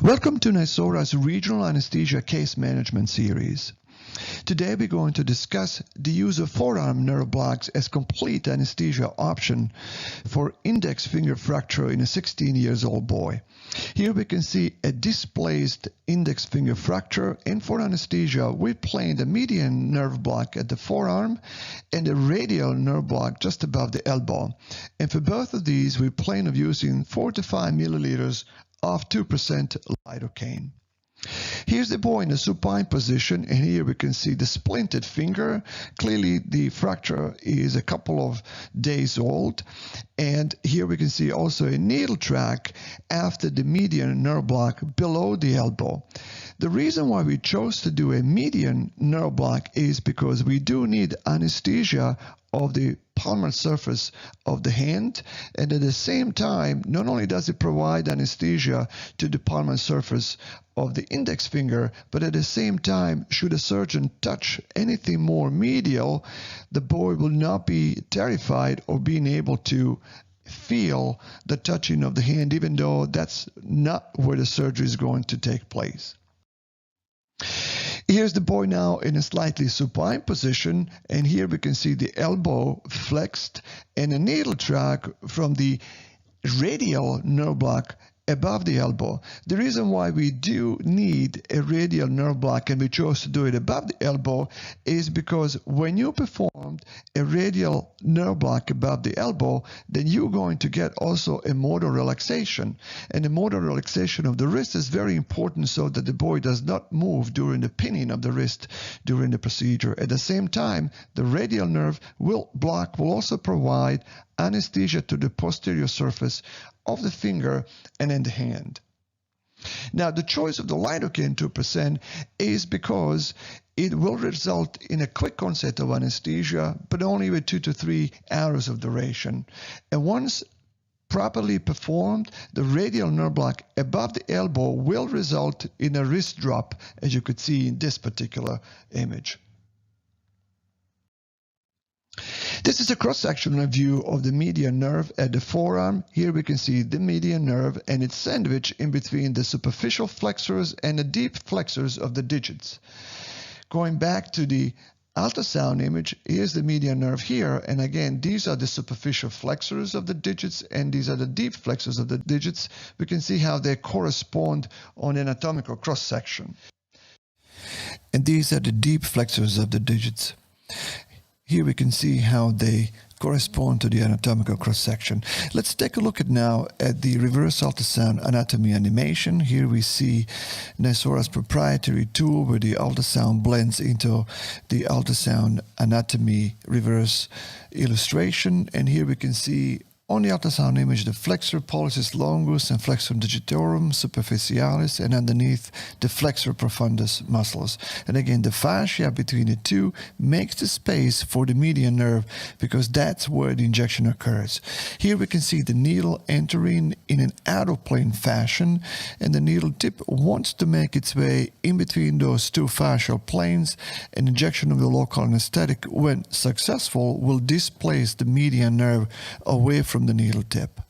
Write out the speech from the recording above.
Welcome to NYSORA's Regional Anesthesia Case Management Series. Today we're going to discuss the use of forearm nerve blocks as complete anesthesia option for index finger fracture in a 16-year-old boy. Here we can see a displaced index finger fracture, and for anesthesia we planned a median nerve block at the forearm and a radial nerve block just above the elbow. And for both of these we plan on using 4 to 5 milliliters of 2% lidocaine. Here's the boy in a supine position, and here we can see the splinted finger. Clearly the fracture is a couple of days old, and here we can see also a needle track after the median nerve block below the elbow. The reason why we chose to do a median nerve block is because we do need anesthesia of the palmar surface of the hand, and at the same time not only does it provide anesthesia to the palmar surface of the index finger, but at the same time, should a surgeon touch anything more medial, the boy will not be terrified or being able to feel the touching of the hand, even though that's not where the surgery is going to take place. Here's the boy now in a slightly supine position, and here we can see the elbow flexed and a needle track from the radial nerve block above the elbow. The reason why we do need a radial nerve block, and we chose to do it above the elbow, is because when you performed a radial nerve block above the elbow, then you're going to get also a motor relaxation. And the motor relaxation of the wrist is very important so that the boy does not move during the pinning of the wrist during the procedure. At the same time, the radial nerve block will also provide anesthesia to the posterior surface of the finger and in the hand. Now, the choice of the lidocaine 2% is because it will result in a quick onset of anesthesia, but only with 2 to 3 hours of duration. And once properly performed, the radial nerve block above the elbow will result in a wrist drop, as you could see in this particular image. This is a cross-sectional view of the median nerve at the forearm. Here we can see the median nerve, and it's sandwiched in between the superficial flexors and the deep flexors of the digits. Going back to the ultrasound image, here's the median nerve here, and again these are the superficial flexors of the digits and these are the deep flexors of the digits. We can see how they correspond on anatomical cross-section. And these are the deep flexors of the digits. Here we can see how they correspond to the anatomical cross-section. Let's take a look now at the reverse ultrasound anatomy animation. Here we see NYSORA's proprietary tool where the ultrasound blends into the ultrasound anatomy reverse illustration. And here we can see on the ultrasound image the flexor pollicis longus and flexor digitorum superficialis, and underneath the flexor profundus muscles. And again, the fascia between the two makes the space for the median nerve because that's where the injection occurs. Here we can see the needle entering in an out-of-plane fashion, and the needle tip wants to make its way in between those two fascial planes. An injection of the local anesthetic, when successful, will displace the median nerve away from the needle tip.